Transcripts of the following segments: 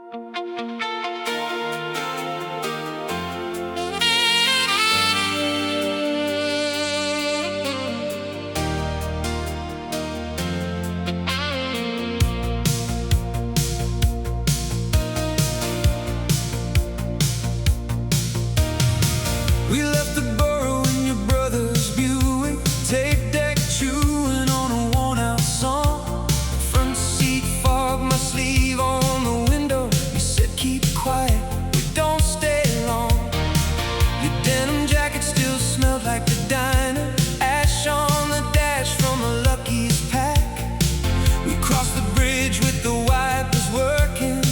We left the borough in your brother's Buick, tape deck chewing on a worn-out song. Front seat fog, my sleeve on the window. You said keep quiet, we don't stay long. Your denim jacket still smelled like the diner. Ash on the dash from a Lucky's pack. We crossed the bridge with the wipers working,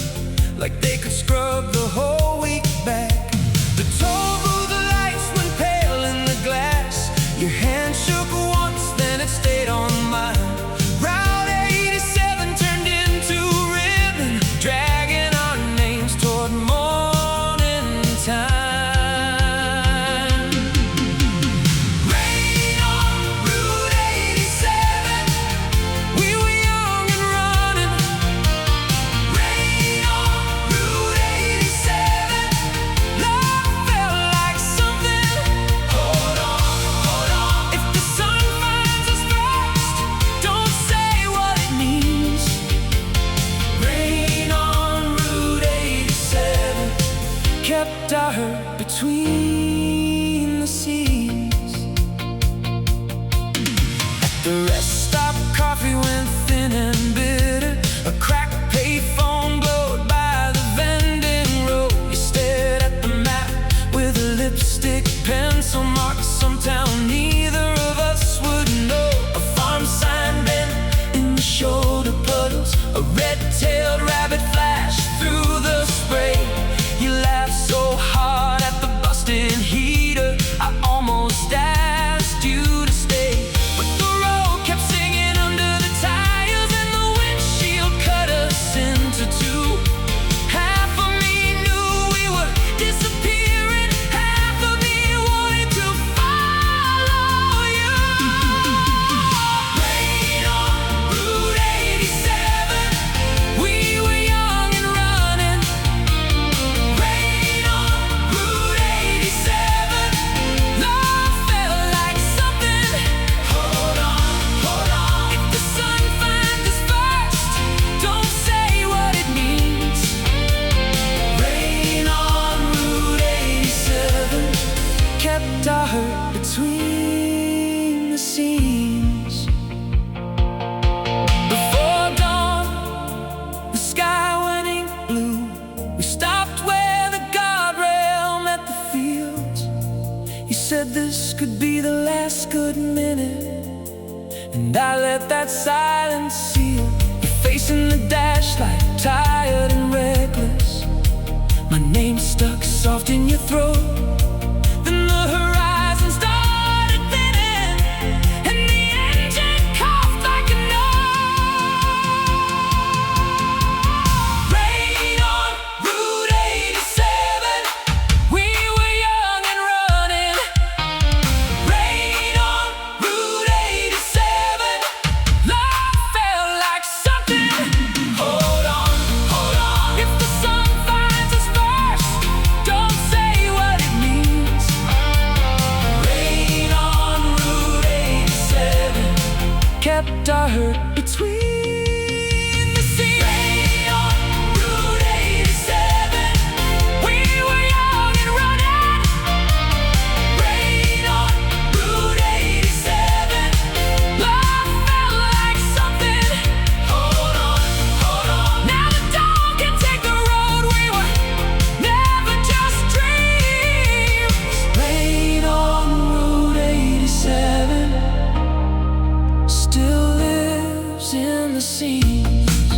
like they could scrub the whole week back. The toll booth lights went pale in the glass. Your hand shook once, then it stayed on mine. Route 87 turned into ribbon, dragging our names toward morning time. Rain on Route 87, we were young and running. Rain on Route 87, love felt like something. Hold on, if the sun finds us first, don't say what it means. Rain on Route 87 kept our hurt between the scenes. At the rest stop, coffee went thin and bitter. A cracked payphone glowed by the vending road. You stared at the map with a lipstick pencil mark, some town neither of us would know. A farm sign bent in the shoulder puddles, a red-tailed rabbit flashed through the spray. You laughed so hard at the busted heater, I almost asked you to stay. But the road kept singing under the tires, and the windshield cut us into two. Half of me knew we were disappearing, half of me wanted to follow you. Rain on Route 87, we were young and running. Rain on Route 87, love felt like something. Hold on, if the sun finds us first, don't say what it means. Rain on Route 87 kept our hurt between the scenes. Before dawn, the sky went ink blue. We stopped where the guardrail met the fields. You said this could be the last good minute, and I let that silence seal. You're facing the dash light, tired and reckless. My name stuck soft in your throat. Then the horizon started thinning, and the engine coughed like a note. Rain on Route 87, we were young and running. Rain on Route 87, love felt like something. Hold on, if the sun finds us first, don't say what it means. Rain on Route 87 kept our hurt between the scenes. Rain on Route 87, we were young and running. Rain on Route 87, love felt like something. Hold on, now the dawn can take the road. We were never just dreams. Rain on Route 87 still lives in the scenes.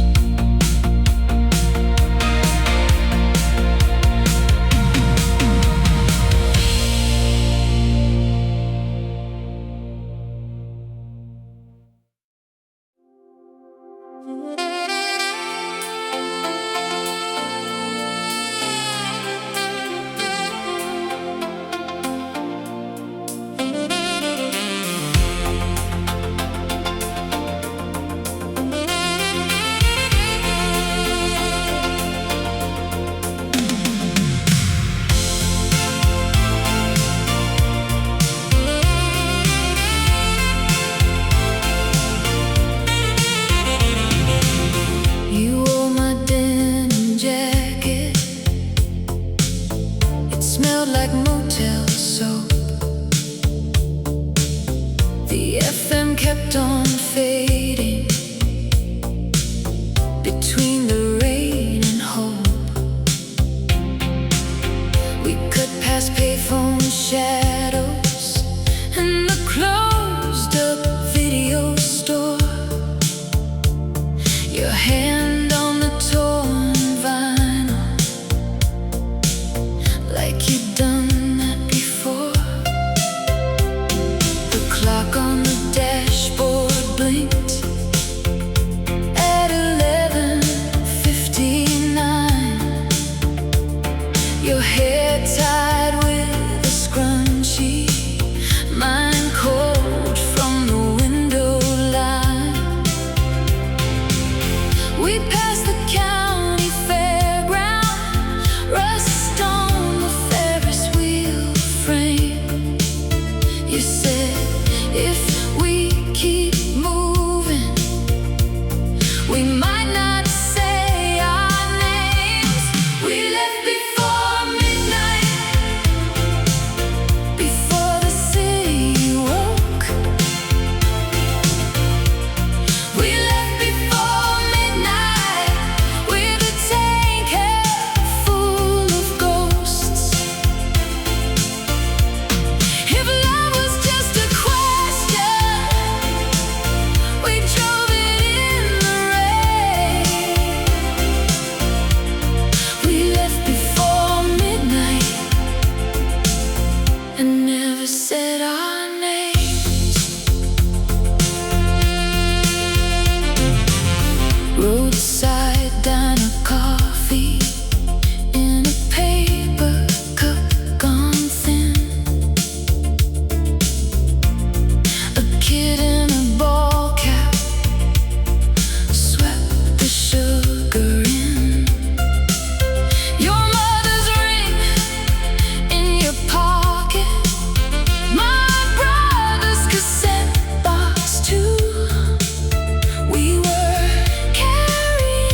Your hand on the torn vinyl, like you'd done that before. The clock on the dashboard blinked at 11:59. Your hair tied with a scrunchie, mine cold from the window line. We passed the county fairground, rust on the Ferris wheel frame. You said, if we keep moving, we might not say our names. We left before midnight, before the city woke. We left before midnight, with a tank half full of ghosts. If love was just a question, we drove it in the rain. We left before midnight and never said our names. Roadside diner coffee in a paper cup gone thin. A kid in a ball cap swept the sugar in. Your mother's ring in your pocket, my brother's cassette box too. We were carrying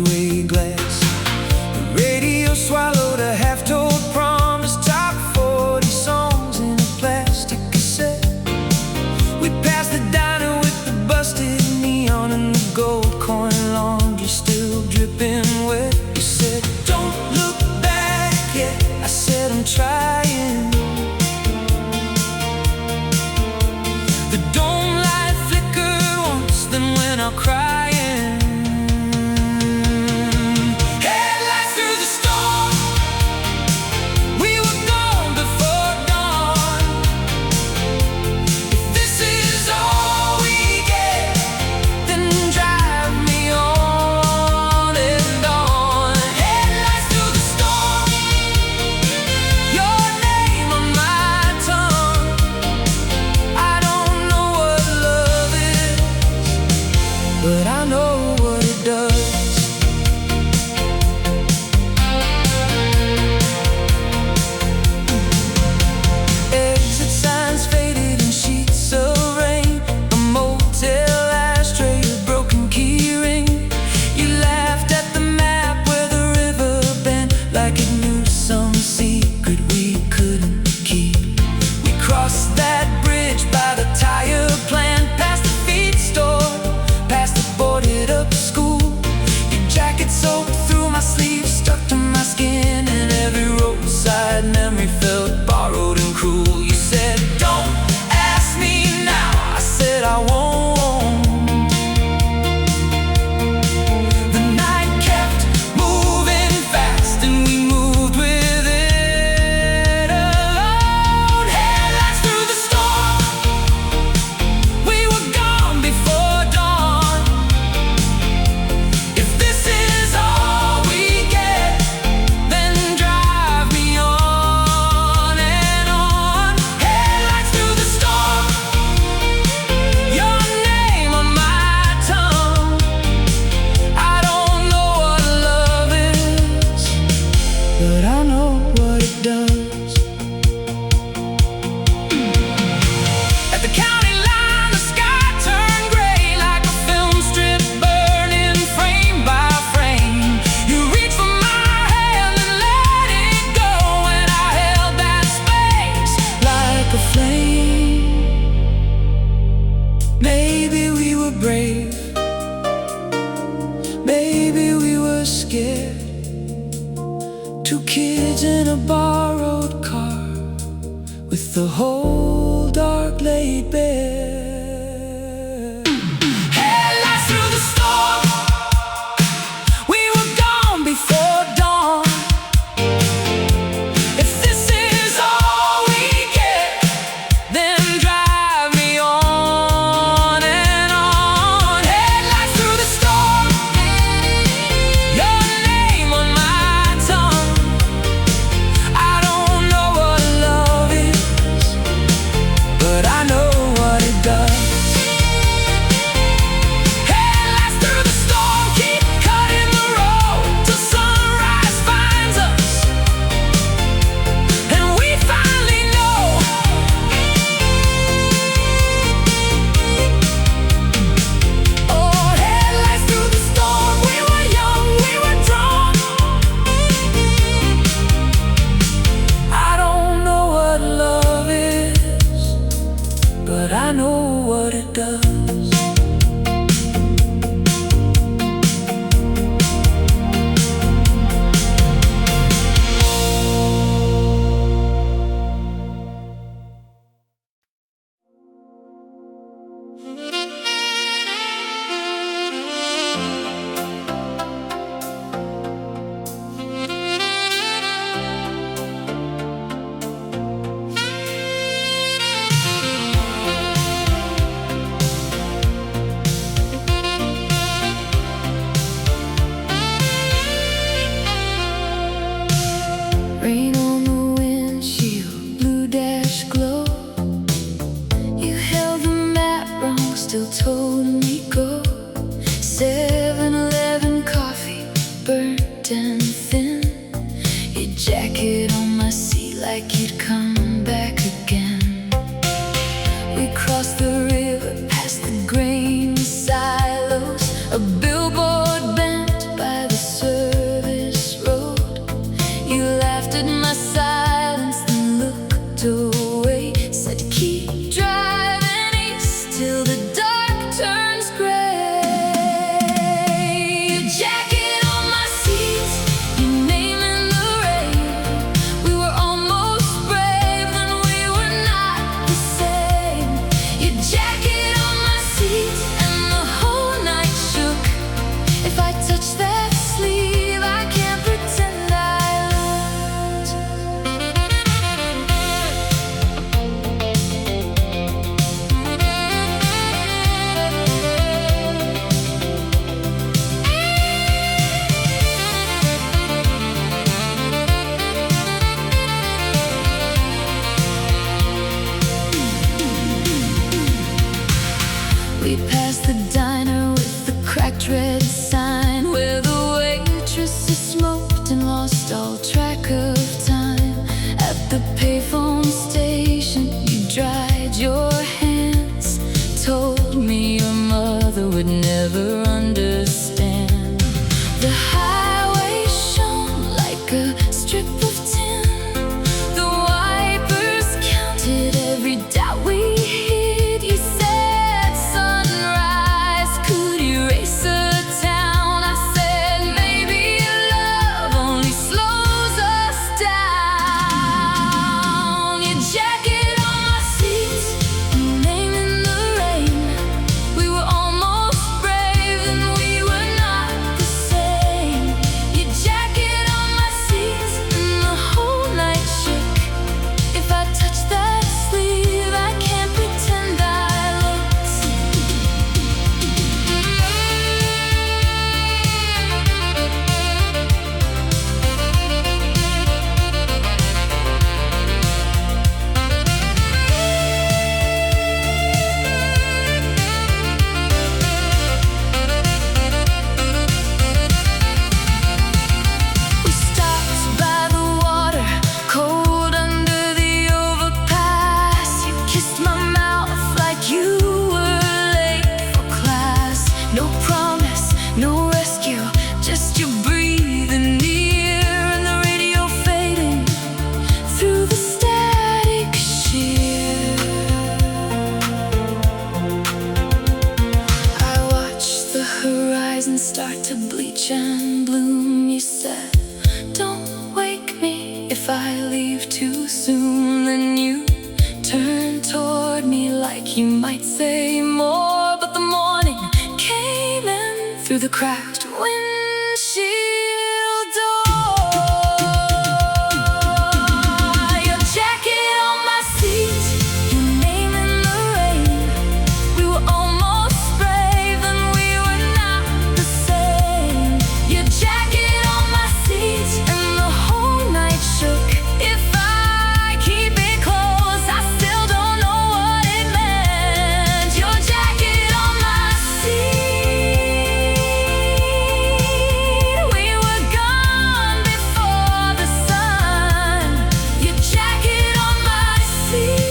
three-way glass. The radio swallowed a half-told promise, top 40 songs in a plastic cassette. We passed the diner with the busted neon and the gold coin laundry still dripping wet. You said, don't look back yet. I said, I'm trying. The dome light flickered once, then went out crying. Headlights through the storm, we were gone before dawn. If this is all we get, then drive me on and on. Headlights through the storm, your name on my tongue. I don't know what love is, but I know what it does. Exit signs faded in sheets of rain, a motel ashtray, a broken key ring. You laughed at the map where the river bent, like it knew some secret we couldn't keep. We crossed that bridge by the tire plant, past the feed store, past the boarded up school. Your jacket soaked through my sleeves, stuck to my skin, and every roadside memory felt borrowed and cruel. You said, don't ask me now. I said, I won't. The night kept moving fast, and we moved with it alone. Headlights through the storm, we were gone before dawn. If this is all we get, then drive me on and on. Headlights through the storm, your name on my tongue. I don't know what love is, but I know what it does. At the county line, the sky turned gray like a film strip burning frame by frame. You reached for my hand and let it go, and I held that space like a flame. Maybe we were brave, maybe we were scared. Two kids in a borrowed car, with the whole dark laid bare. Headlights through the storm, we were gone before dawn. If this is all we get, then drive me on and on. Headlights through the storm, your name on my tongue. I don't know what love is, but I know what it does. Headlights through the storm, keep cutting the road till sunrise finds us, and we finally know. Oh, headlights through the storm, we were young, we were drunk. I don't know what love is, but I know what it does. Rain on the windshield, blue dash glow. You held the map wrong, still told me go. 7-Eleven coffee, burnt and thin. Your jacket on my seat like you'd come back again. We crossed the river, past the grain silos, a billboard bent by the the cracked windshield door. Your jacket on my seat, your name in the rain. We were almost brave and we were not the same. Your jacket on my seat and the whole night shook. If I keep it close, I still don't know what it meant. Your jacket on my seat. We were gone before the sun. Your jacket on my seat,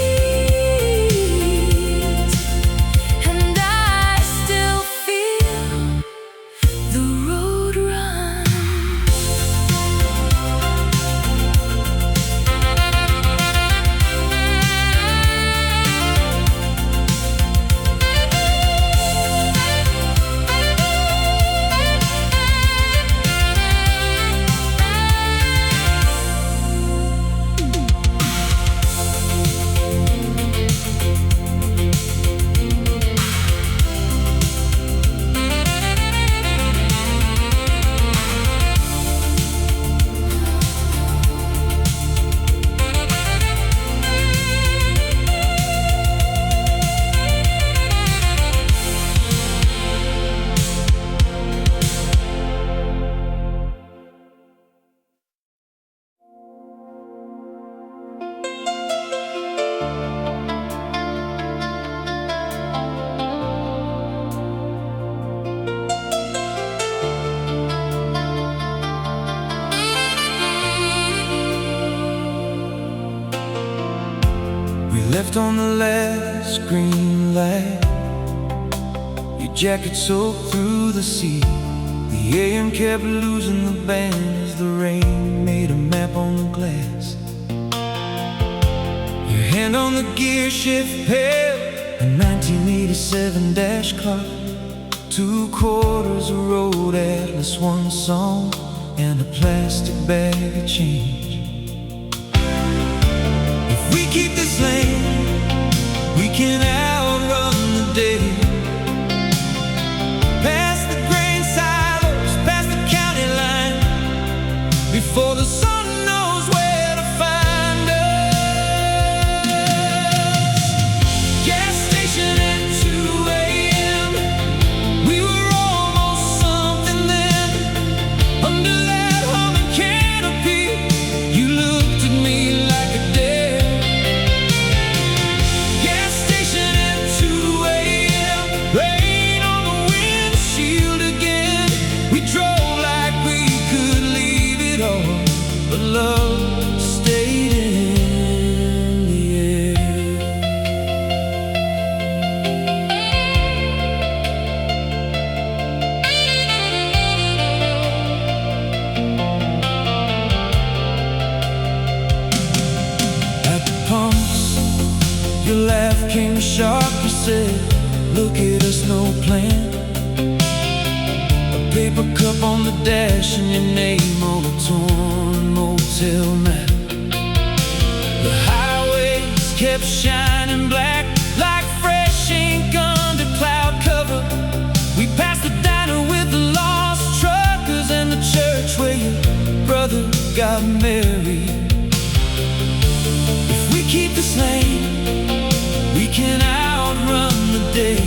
and I still feel the road run. We left on the last green light. Your jacket soaked through the sea. The AM kept losing the band as the rain made a map on the glass. Your hand on the gear shift held a 1987 dash clock. 2 quarters, a road atlas, 1 song, and a plastic bag of change. If we keep this lane, we can outrun the day. Past the grain silos, past the county line, before the sun knows where to find us. Gas station at 2 a.m. We were almost something then. Under that humming canopy, you looked at me like a dare. Gas station at 2 a.m. Rain on the windshield again. We drove like we could leave it all, but love stayed in the air. At the pumps, your laugh came sharp. You said, look at us, no plan. A paper cup on the dash and your name on a torn motel map. The highways kept shining black like fresh ink under cloud cover. We passed the diner with the lost truckers and the church where your brother got married. If we keep this lane, we can outrun the day.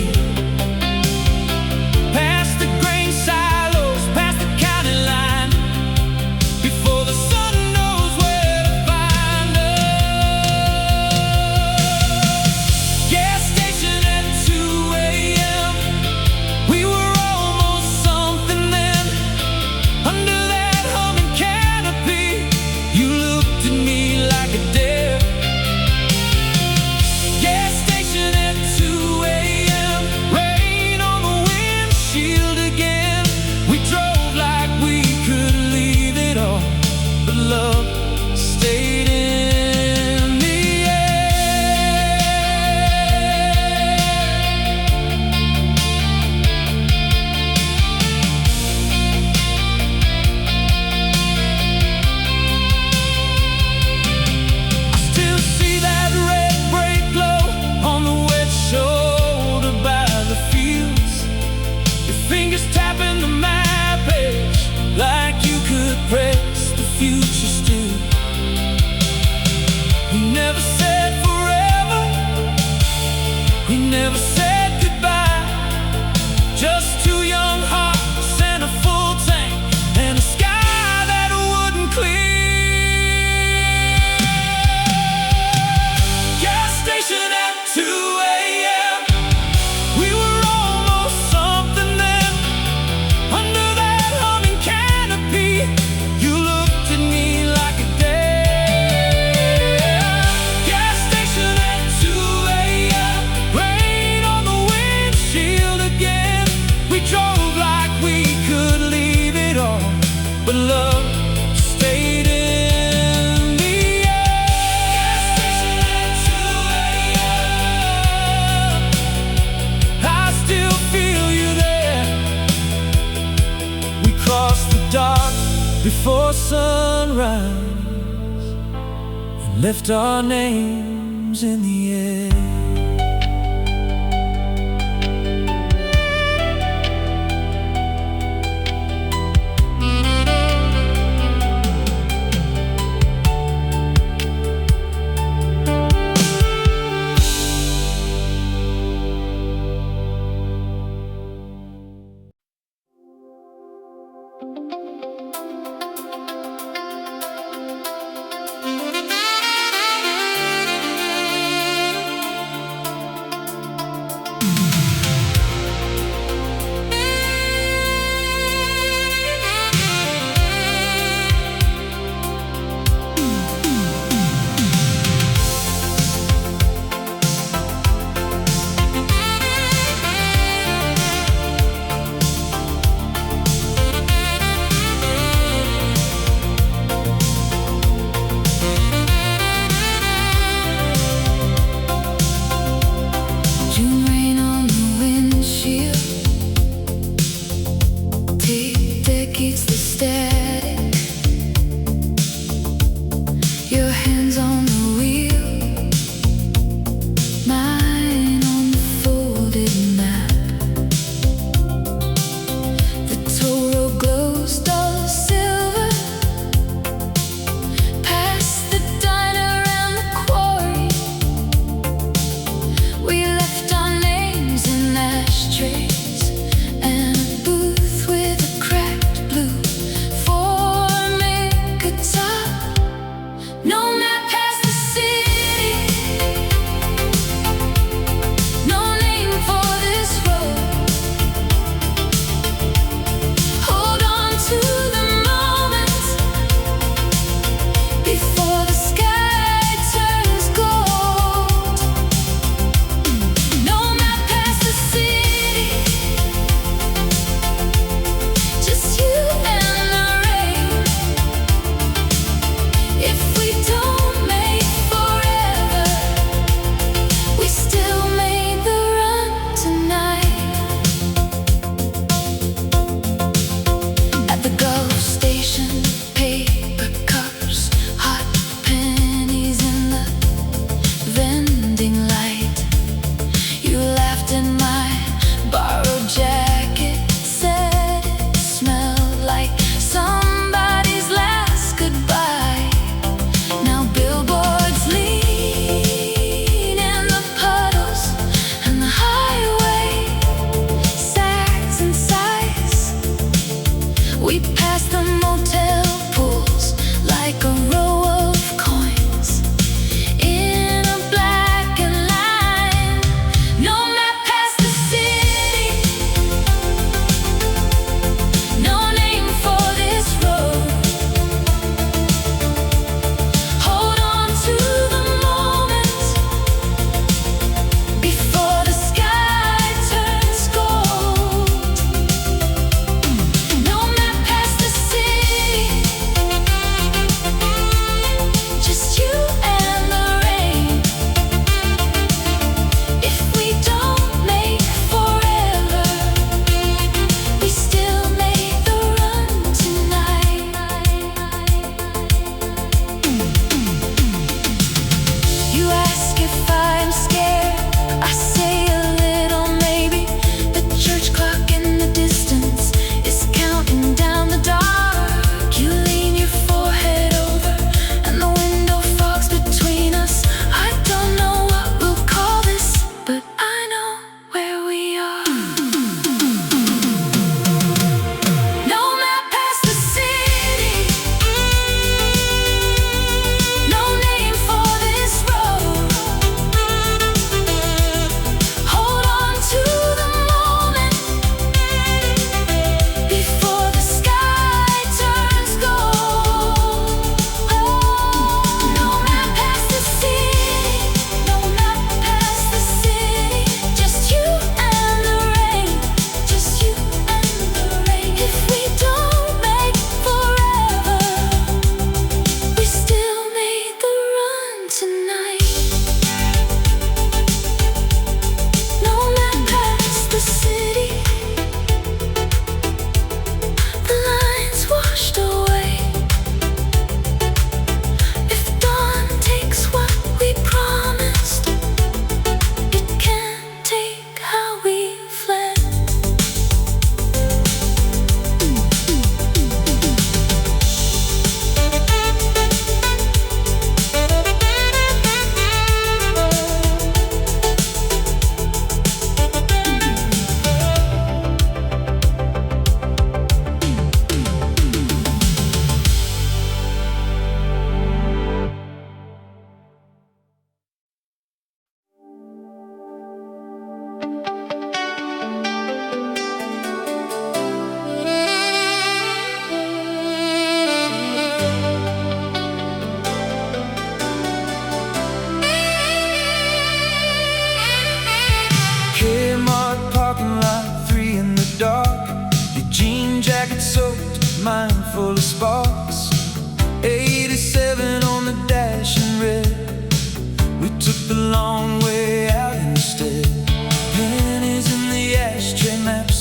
Past the grain silos, past the county line, before the sun knows where to find us. Gas station at 2 a.m. We were almost something then. Under that humming canopy, you looked at me like a dare. could press the future still. We never said forever, we never said goodbye. Just two young hearts and a full tank and a sky that wouldn't clear. Gas station at 2 a.m. We were almost something then. Under that humming canopy, you looked at me like a dare. Gas station at 2 a.m. Rain on the windshield again. We drove like we could leave it all, but love stayed in the air. Gas station at 2 a.m. I still feel you there. We crossed the dark before sunrise and left our names in the air.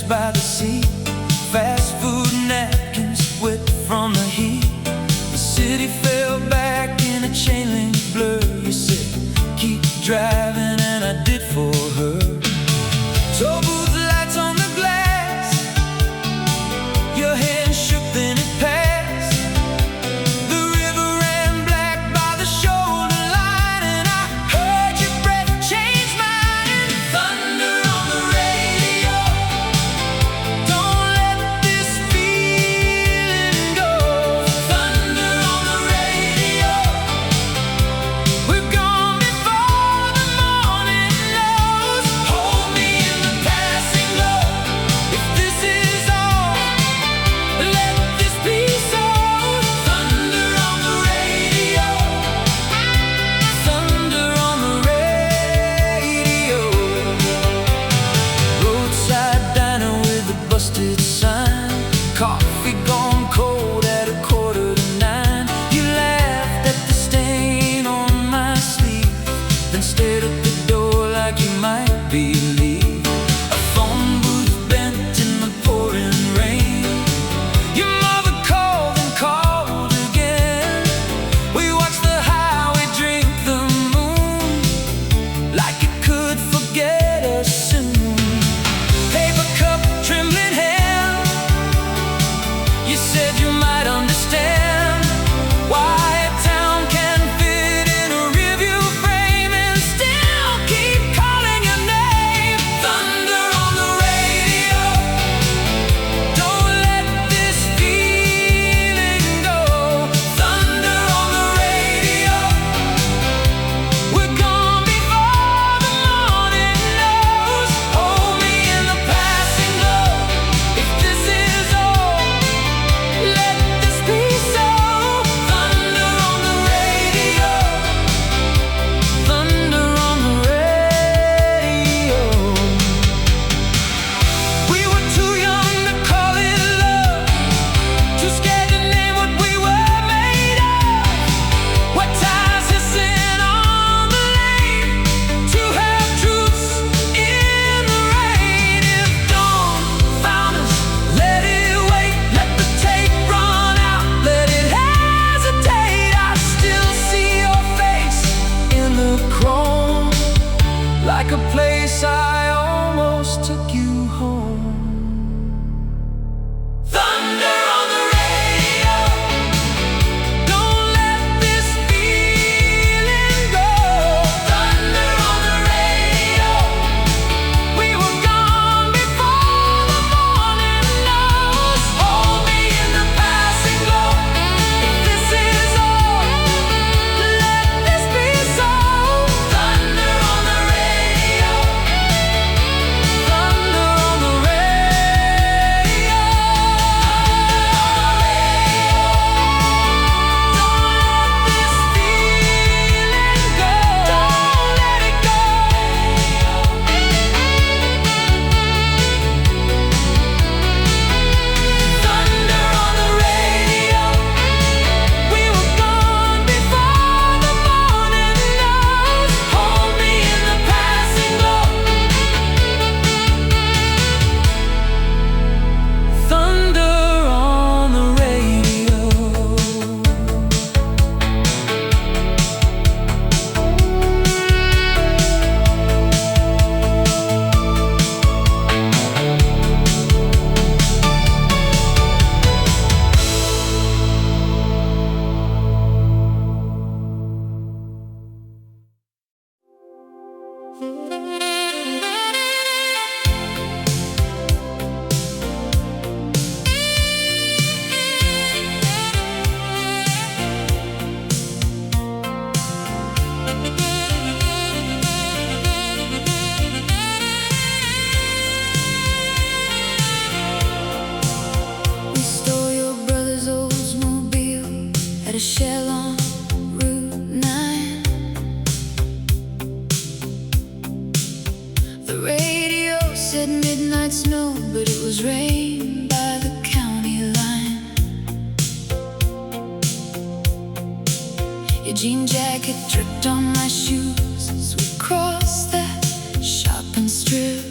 by the sea, fast food napkins wet from the heat. The city fell back in a chain link blur. You said, keep driving, and I did for her. Toll booth lights on the glass, your hand shook, then it passed. The river ran black by the shoulder line, and I heard your breath change mine. Thunder on the radio, don't let this feeling go. Thunder on the radio, we're gone before the morning knows. Hold me in the passing glow. If this is all, let this be so. Thunder on the radio, thunder on the radio. Roadside diner with a busted sign, coffee gone cold at 8:45. You laughed at the stain on my sleeve, then stared at the door like you might believe. A phone booth bent in the pouring rain. Your mother called and called again. We watched the highway drink the moon, like it could forget us soon. Paper cup, trembling hand, you said you might understand why a town can fit in a rearview frame and still keep calling your name. Thunder on the radio, don't let this feeling go. Thunder on the radio, we're gone before the morning knows. Hold me in the passing glow. If this is all, let this be so. Thunder on the radio, thunder on the radio. We were too young to call it love, too scared to name what we were made of. What ties hissing on the lane, to have truths in the rain. If dawn found us, let it wait. Let the tape run out, let it hesitate. I still see your face in the chrome, like a place I almost took you home. Thunder on the radio, don't let this feeling go. Thunder on the radio, we were gone before the morning knows. Hold me in the passing glow. If this is all, let this be so. Thunder on the radio, thunder on the radio. We stole your brother's Oldsmobile at a shell on Route 9. The radio said midnight snow, but it was rain by the county line. Your jean jacket dripped on my shoes as we crossed that shopping strip.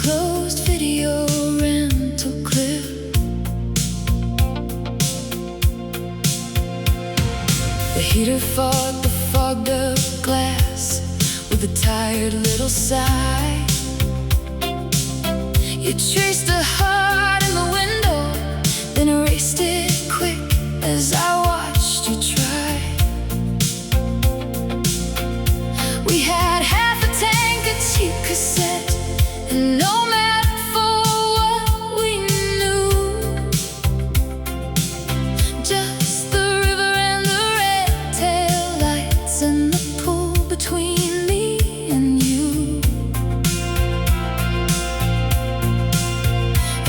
closed video rental clip. The heater fought the fogged up glass with a tired little sigh. You traced a heart in the window, then erased it quick as I watched you try. We had half a tank of cheap cassette, and no map for what we knew. Just the river and the red tail lights and the pool between me and you.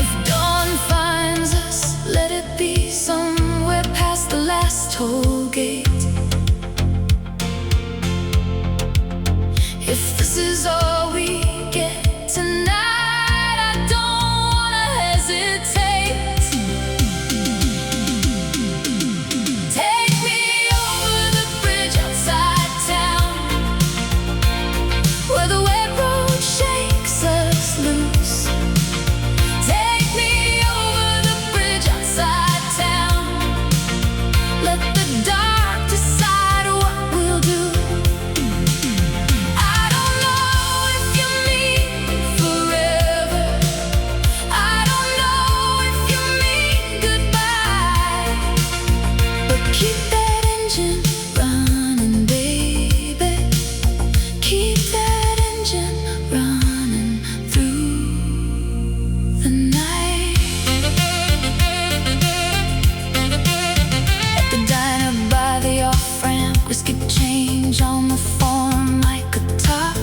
If dawn finds us, let it be somewhere past the last toll gate. If this is all we get tonight, I don't wanna hesitate. Take me over the bridge outside town, where the wet road shakes us loose. Take me over the bridge outside town. Let the dark decide what we'll do. Keep that engine running, baby. Keep that engine running through the night. At the diner by the off-ramp, whiskey change on the form like a top.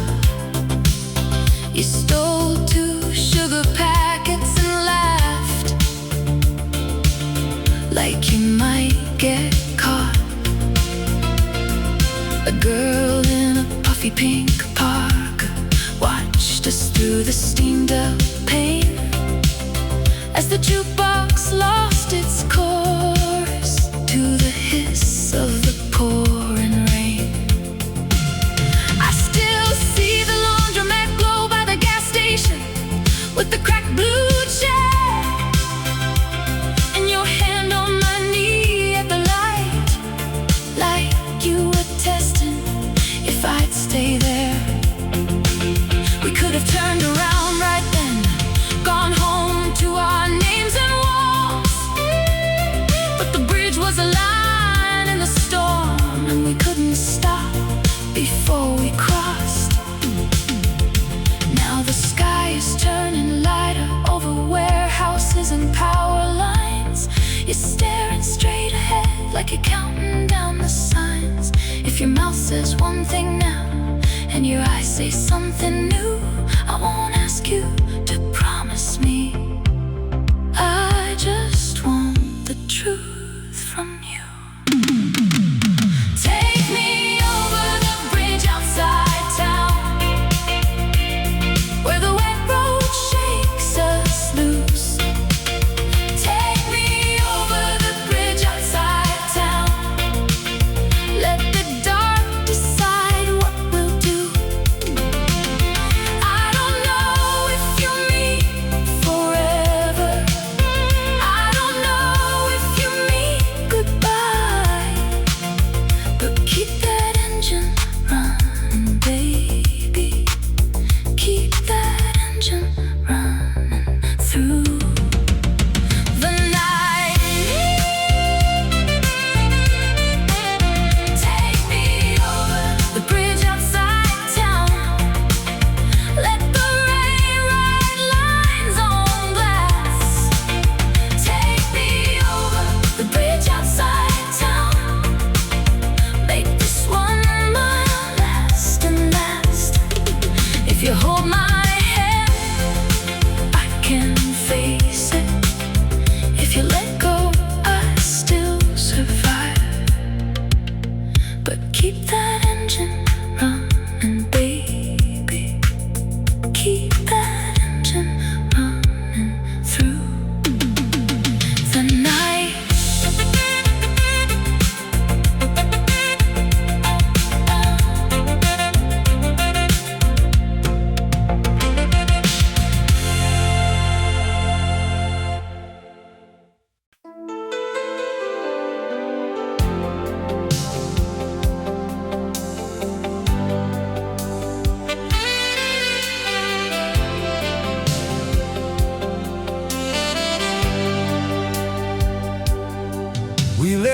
You stole 2 sugar packets and laughed like you might get caught. A girl in a puffy pink parka watched us through the steamed up pane as the jukebox lost its chorus to the hiss of the pouring rain. I still see the laundromat glow by the gas station with the cracked blue chair and your hand on my knee at the light, like you were testing if I'd stay there. We could have turned around right then, gone home to our names and walls, but the bridge was a line in the storm, and we couldn't stop before we crossed. Now the sky is turning lighter over warehouses and power lines. You're staring straight ahead like you're counting down the signs. If your mouth says one thing now and your eyes say something new, I won't ask you to promise me. I just want the truth from you. Take me over the bridge outside town, where the wet road shakes us loose. Take me over the bridge outside town. Let the dark decide what we'll do. I don't know if you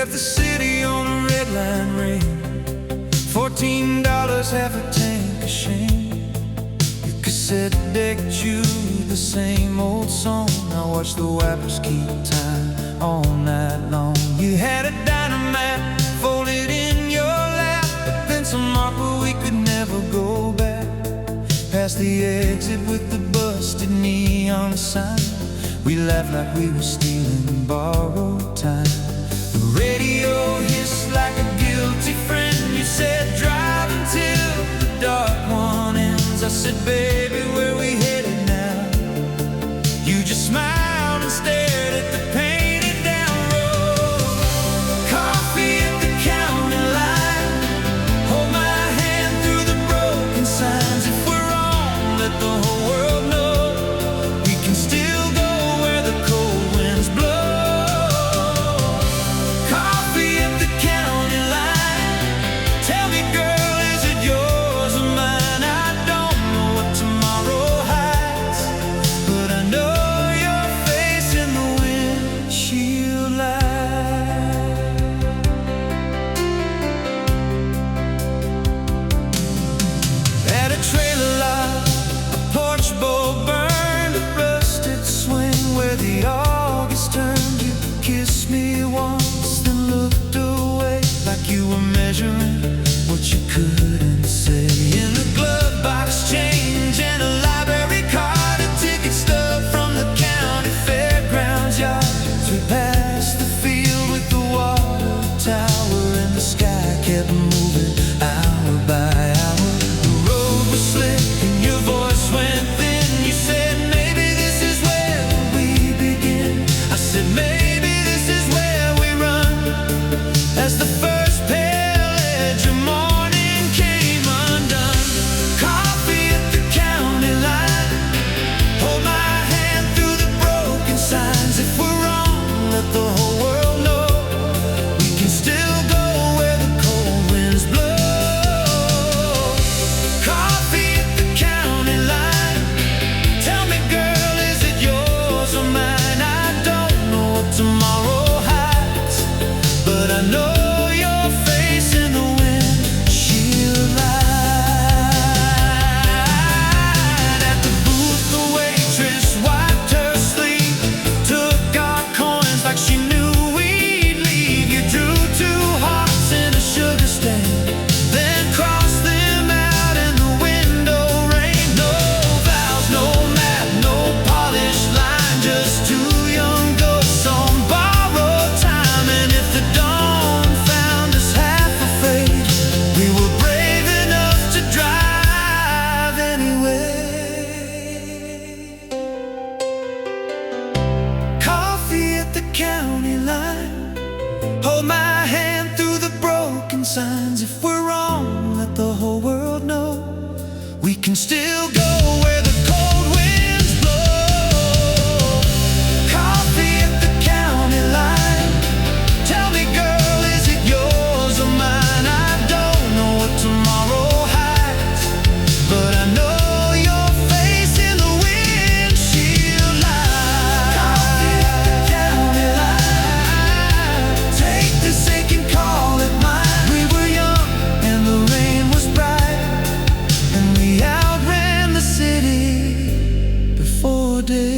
left the city on a red line rain. $14, half a tank of shame. Your cassette deck chewed the same old song. I watched the wipers keep time all night long. You had a dynamite folded in your lap, a pencil mark where we could never go back. Past the exit with the busted neon sign, we laughed like we were stealing borrowed time. The radio hissed like a guilty friend. You said drive until the dark one ends. I said baby, where we headed now? You just smiled and stared at the painted down road. Coffee at the county line, hold my hand through the broken signs. If we're wrong, let the whole world know we can still go where the cold winds blow. Coffee at the county line, tell me girl, is it yours or mine? I don't know what tomorrow hides, but I know your face in the windshield light. At a trailer lot, a porch bowl burned, a rusted swing where the August turned. You kissed me once, then looked away like you were measuring what you couldn't say. In the glove box change and a library card, a ticket stub from the county fairgrounds yard. We passed the field with the water tower, and the sky kept moving hour by hour. The road was slick and your voice went thin. You said maybe this is where we begin. I said maybe this is where we run. As the first pale edge of morning came undone. Coffee at the county line, hold my hand through the broken signs. If we're wrong, let the whole world know we can still go where the cold winds blow. Coffee at the county line, tell me girl, is it yours or mine? I don't know what tomorrow hides, but I know your face in the windshield light. At the booth, the waitress wiped her sleeve, took our coins like she knew we'd leave. You drew two hearts in a sugar stain, then crossed them out in the window rain. No vows, no map, no polished line, just two young ghosts on borrowed time. And if the dawn found us half afraid, we were brave enough to drive anyway. Coffee at the county line, hold my hand through the broken signs. If we're wrong, let the whole world know we can still go where the cold winds blow. Coffee at the county line, tell me girl, is it yours or mine? I don't know what tomorrow hides, but I know your face in the windshield light. Coffee at the county line, take this aching call at mine. We were young and the rain was bright, and we outran the city before daylight.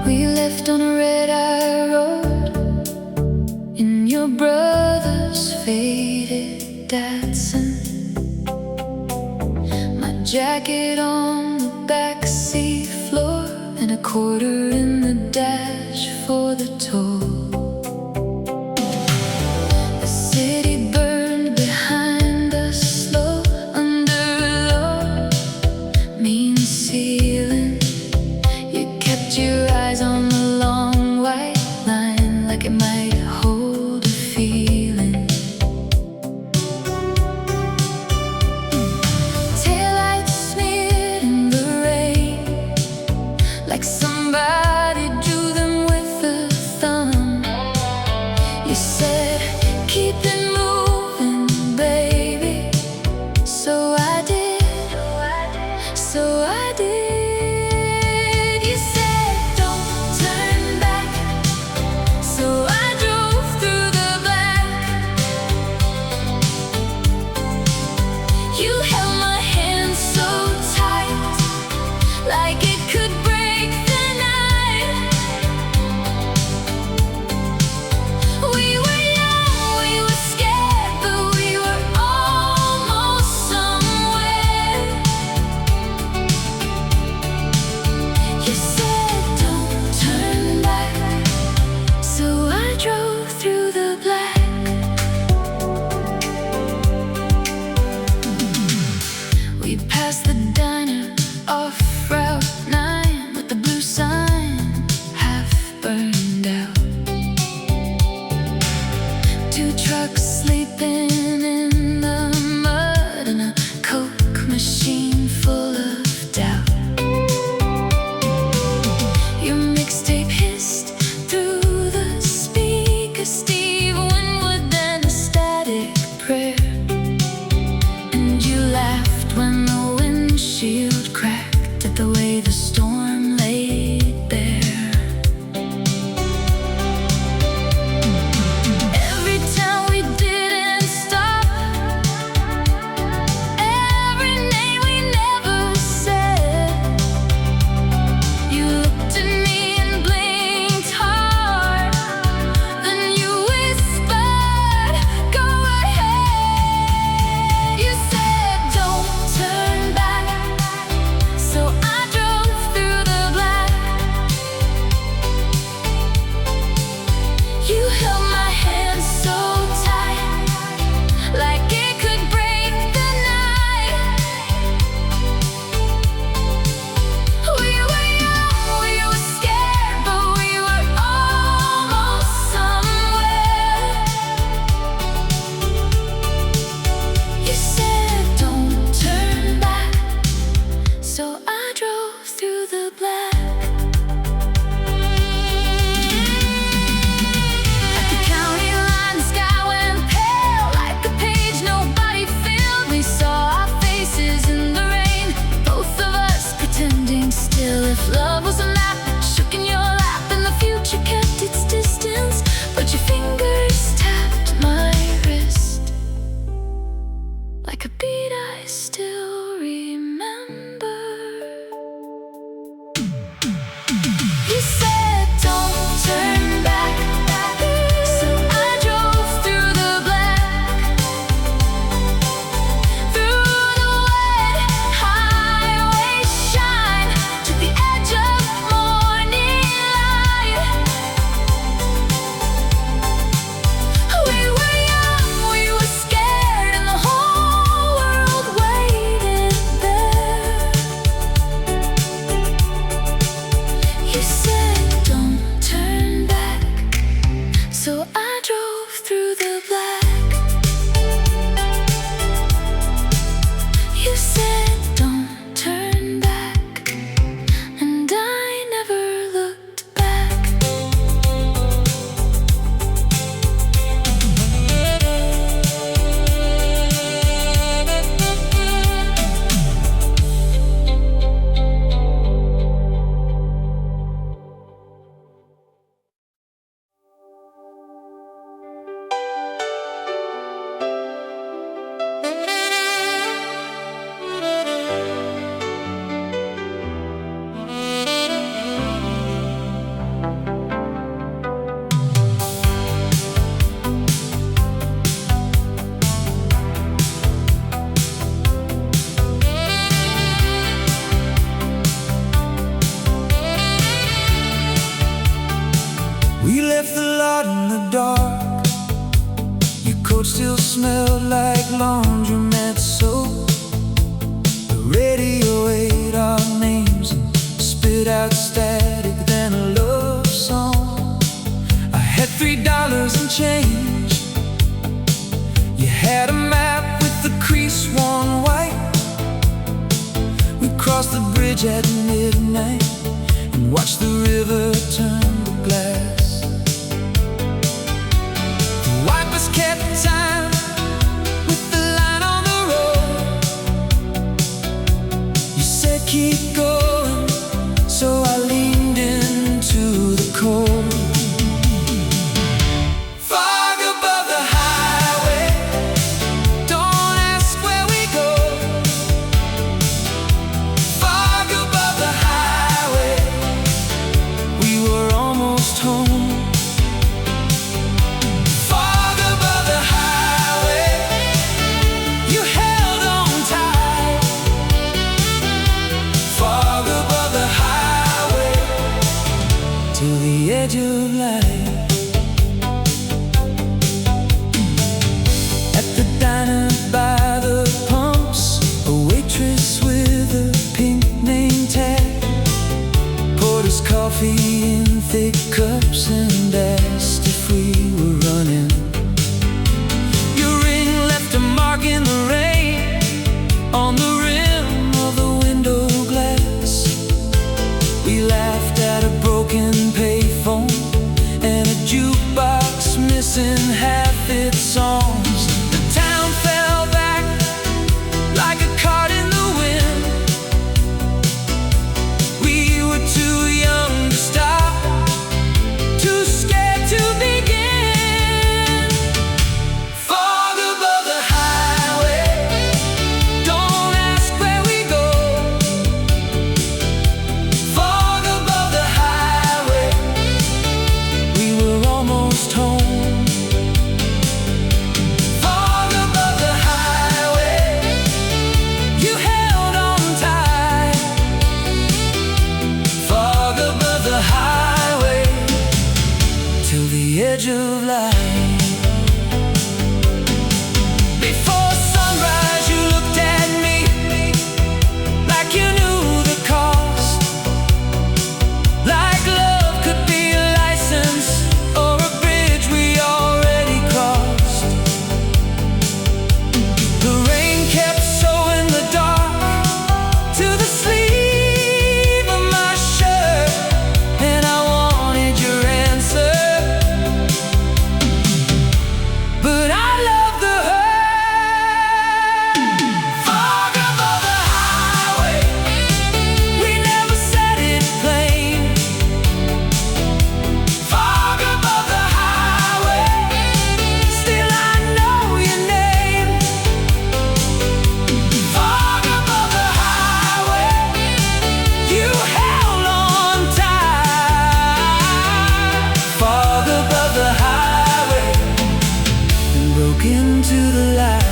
We left on a red-eye road in your brother's Datsun. My jacket on the back seafloor and a quarter in the dash for the toll. The city burned behind us, slow under a low, mean ceiling. You kept your eyes on the long white line, like it might hold a feeling. Taillights smeared in the rain, like somebody drew them with a thumb. You said, keep it moving, baby. So I did, so I did. You said, don't turn back. So I drove through the black. You held my hand so tight, like it could break the night. We were young, we were scared, but we were almost somewhere. You said, don't turn back. So I drove through the black. We passed the diner off Route 9 with the blue sign half burned out. Two trucks sleeping in the mud and a Coke machine full of doubt. Your mixtape hissed through the speaker, Steve Winwood, then a static prayer. And you laughed when the windshield cracked at the way the storm laid bare. Every time we didn't stop, every name we never said, you looked at me and blinked hard. Then you whispered, go ahead. still smelled like laundromat soap. The radio ate our names and spit out static, then a love song. I had $3 and change. You had a map with the crease worn white. We crossed the bridge at midnight and watched the river turn to glass. The wipers kept time with the line on the road. You said keep going, so I leaned into the cold. Fog above the highway, don't ask where we go. Fog above the highway, we were almost home. Fog above the highway, you held on tight. Fog above the highway, till the edge of light. At the diner by the pumps, a waitress with a pink name tag poured us coffee in thick cups and asked if we were running. Your ring left a mark in the rain on the rim of the window glass. We laughed at a broken payphone and a jukebox missing half its songs. The town fell back like a card in the wind. We were too young to stop, too scared to begin. Fog above the highway, don't ask where we go. Fog above the highway, we were almost home. Fog above the highway, you held on tight. Fog above the highway, till the edge of light. Before sunrise, you looked at me like you knew the cost. Like love could be a license or a bridge we already crossed. The rain kept sowing the dark to the sleeve of my shirt, and I wanted your answer, but I love the hurt. Fog above the highway, we never said it plain. Fog above the highway, still I know your name. Fog above the highway, you held on tight. Fog above the highway, and broke into the light.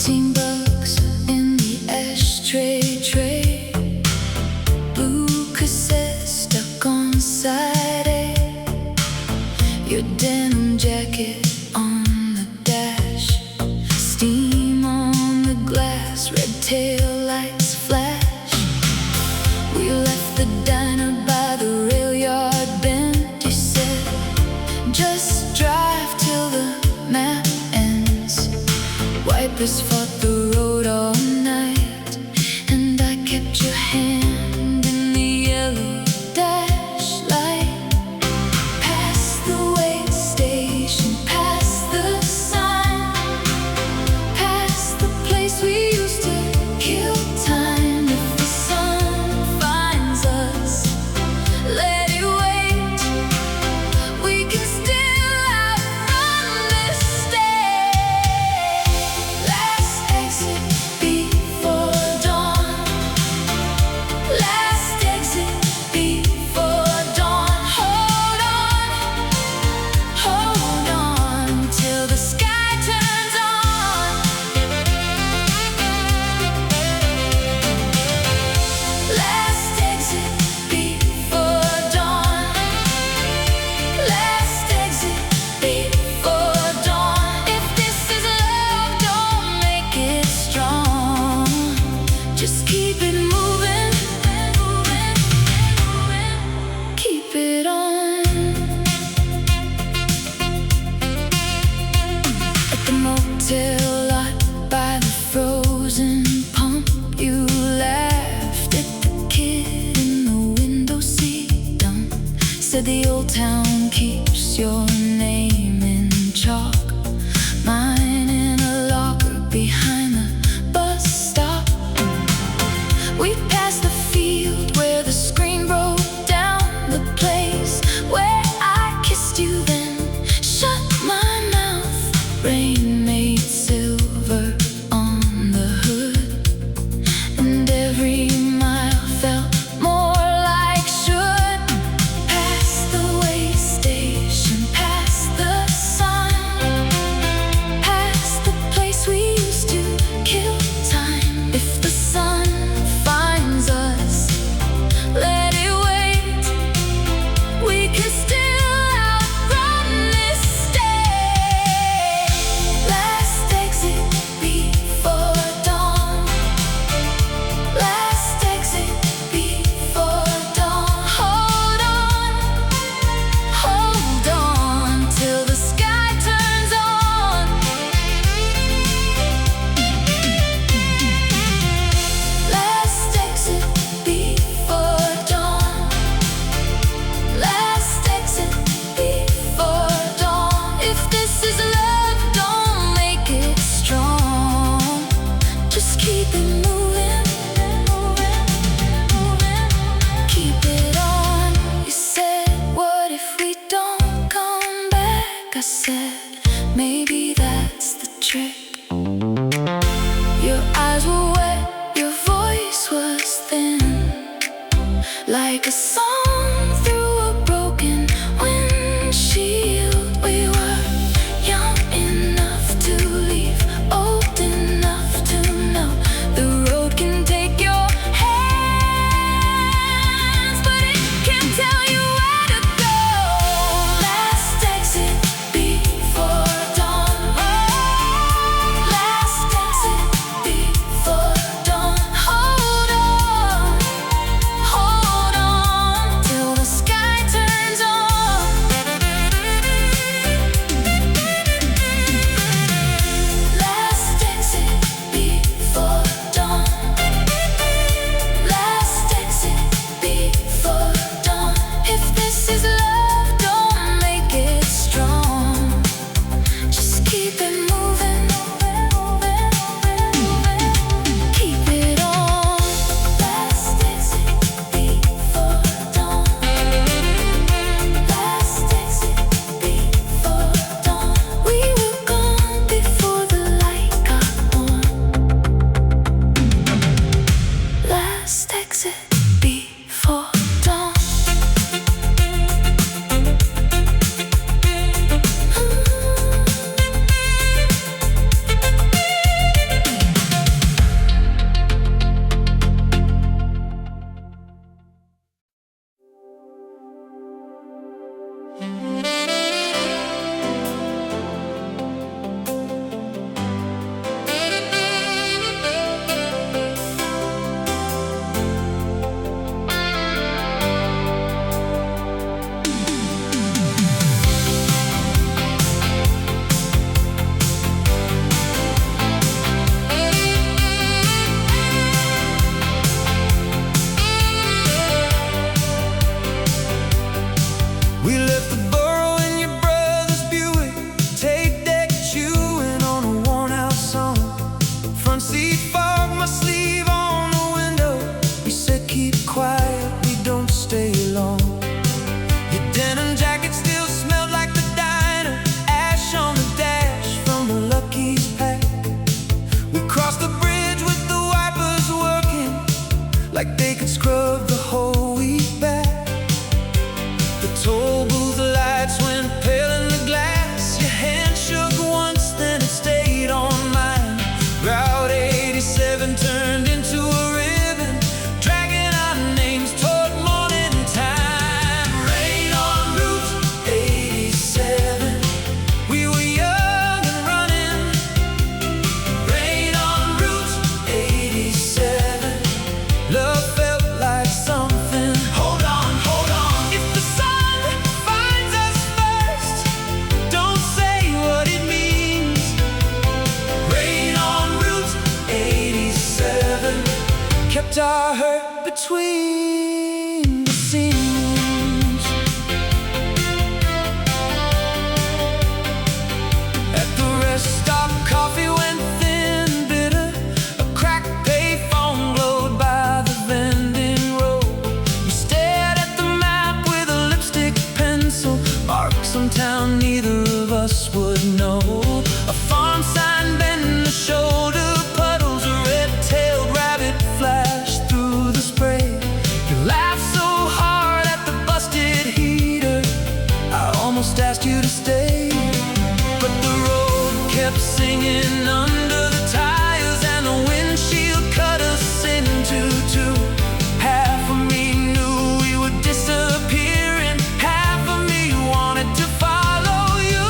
$14 in the ashtray tray, blue cassette stuck on side A, your denim jacket on the dash, steam on the glass, red tail lights flash. We left the diner by the rail yard purpose fought the road all night, and I kept your hand in the yellow dash light. Past the way station, past the sign, past the place we used to kill time. If the sun finds us, let it wait. We can still outrun this day. Last exit before dawn. Last exit before dawn. Hold on till the sky turns on. Last exit before dawn. Last exit before dawn. If this is love, don't make it strong. Just keep it moving, keep it on. At the motel lot by the frozen pump, you laughed at the kid in the window seat. Dump said the old town keeps your name in chalk, mine in a locker behind the bus stop. We passed the field where the screen broke down, the place where I kissed you, then shut my mouth. Rain made silver on the hood, and every mile felt more like should. Past the way station, past the sign, between the seams. At the rest stop, coffee went thin, bitter. A cracked payphone glowed by the vending road. We stared at the map with a lipstick pencil, marked some town neither of us would know. A farm sign bent in the shoulder, puddles, a red-tailed rabbit flashed through the spray. You laughed so hard at the busted heater, I almost asked you to stay. But the road kept singing under the tires, and the windshield cut us into two. Half of me knew we were disappearing, half of me wanted to follow you.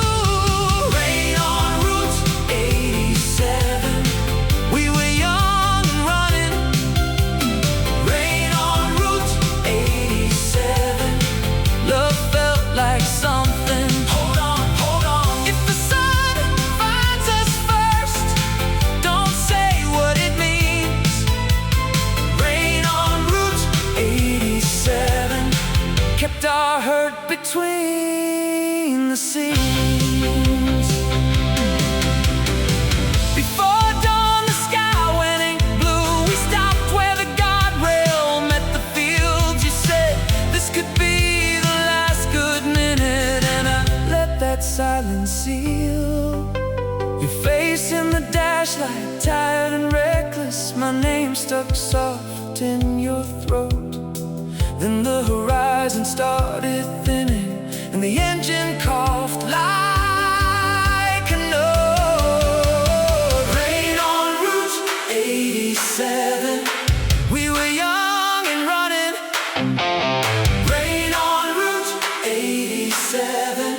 Rain on Route 87, we were young and running. Rain on Route 87, love felt like something. Hold on, hold on. If the sun finds us first, don't say what it means. Rain on Route 87 kept our hurt between the seams. Before dawn, the sky went ink blue. We stopped where the guardrail met the fields. You said this could be the last good minute, and I let that silence seal. Your face in the dash light, tired and reckless, my name stuck soft in your throat. Then the horizon started thinning, and the engine coughed like a note. Rain on Route 87, we were young and running. Rain on Route 87,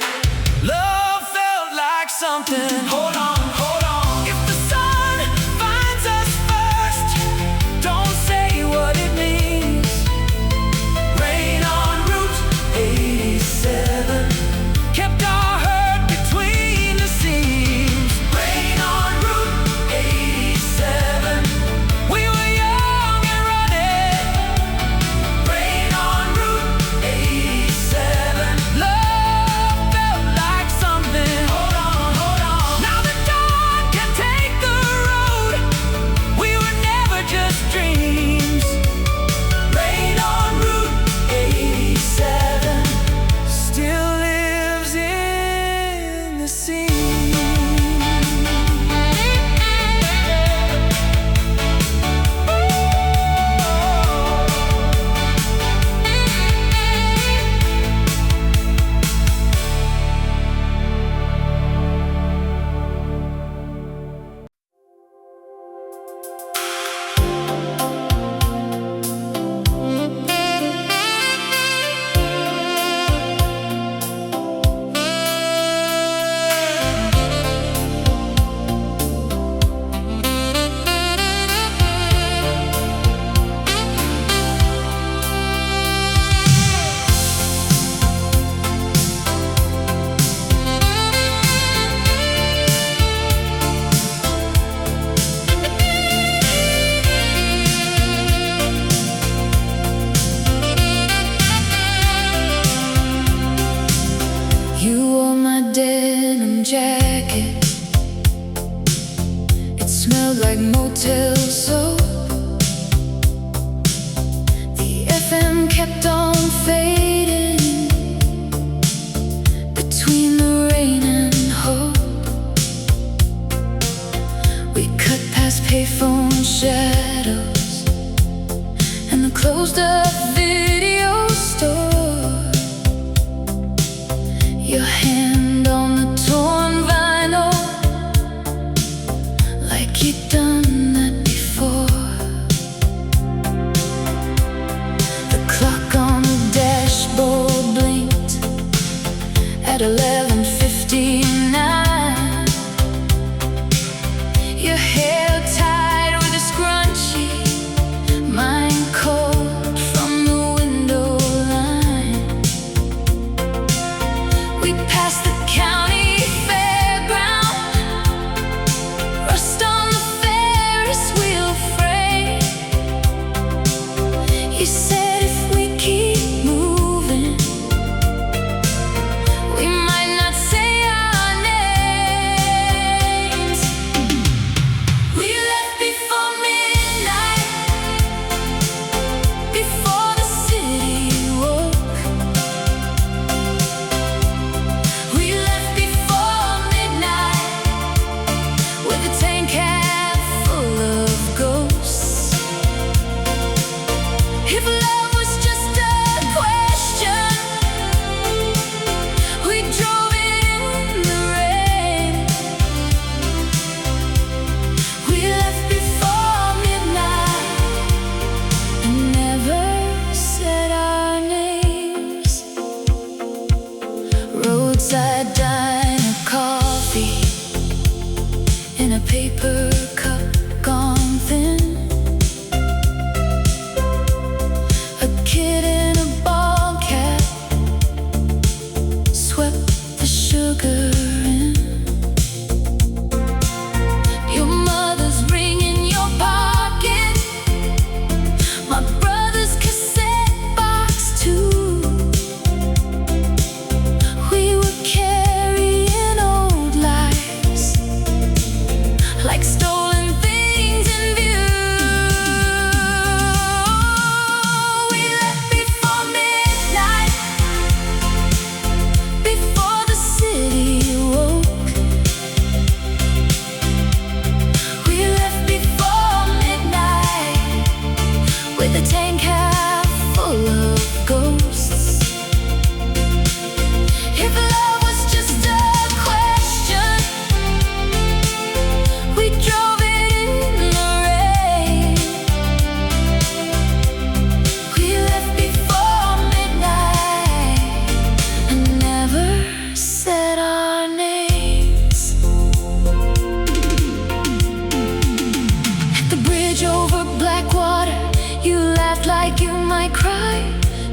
love felt like something. Hold on, hold on. If the sun finds us first, don't say what it means. Rain on Route 87 kept our hurt between the seams. Rain on Route 87, we were young and running. Rain on Route 87, love felt like something. Hold on, hold on. Now the dawn can take the road, we were never just dreams. Rain on Route 87 still lives in the seams. You wore my denim jacket, it smelled like motel soap. The FM kept on fading between the rain and hope. We cut past payphone shadows and the closed up video store. Your hand on the torn vinyl, like you'd done that before. The clock on the dashboard blinked at 11:59. Your hair tied with a scrunchie, mine cold from the window line. We passed the county fairground, rust on the Ferris wheel frame. You roadside diner coffee in a paper cup gone thin. A kid in a ball cap swept the sugar in. Your mother's ring in your pocket, my brother's cassette box too. We were carrying old lives like stolen things in view. We left before midnight, before the city woke. We left before midnight with a tank half full of ghosts. If love was just a question, we drove it in the rain. We left before midnight and never said our names. At the bridge over Blackwater, you laughed like you might cry.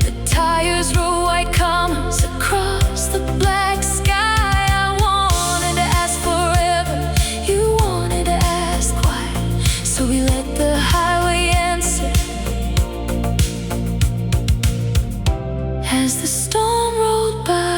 The tires wrote white commas across the black sky. I wanted to ask forever, you wanted to ask why. So we let the highway answer as the storm rolled by.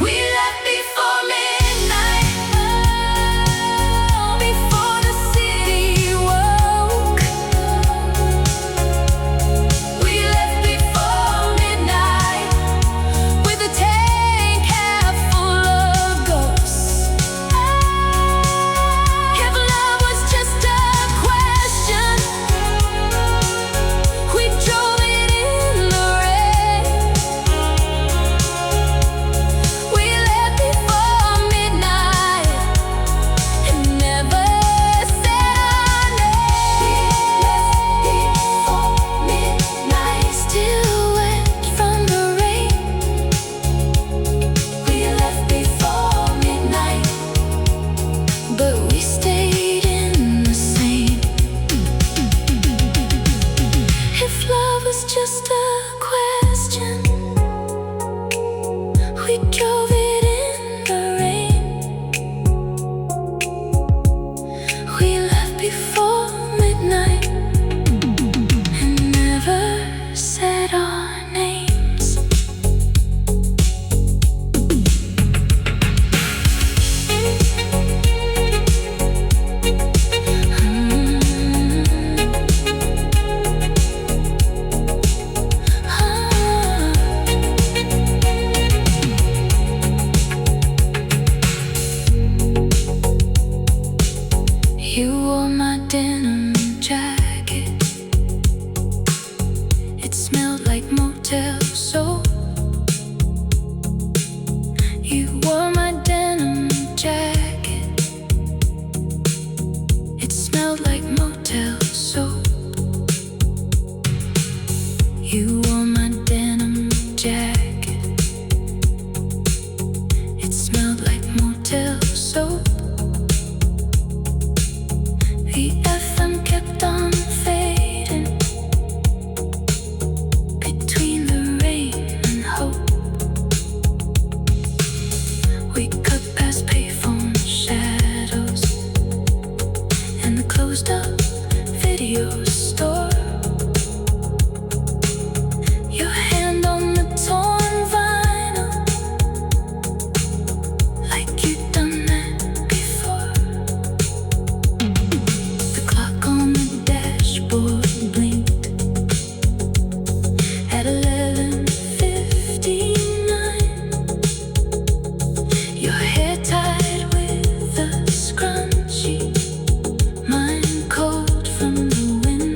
We left before midnight, before the city woke. We left before midnight with a tank half full of ghosts. If love was just a question, we drove it in the rain. We left before midnight and never said our name. Midnight still wet from the rain. We left before midnight, but we stayed in the same. If love was just a question, we drove it in the rain. We left before midnight and never said our names. You wore my denim jacket. It smelled like motel soap. You wore my denim jacket. It smelled like motel soap. You wore my denim jacket. It smelled like motel soap. The FM kept on fading between the rain and hope. We cut past payphone shadows and the closed up video store. Your hand on the torn vinyl, like you'd done that before. The clock on the dashboard blinked at 11:59. Your hair tied with a scrunchie, mine cold from the wind.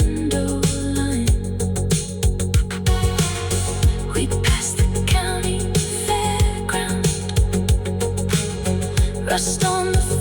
Rust on the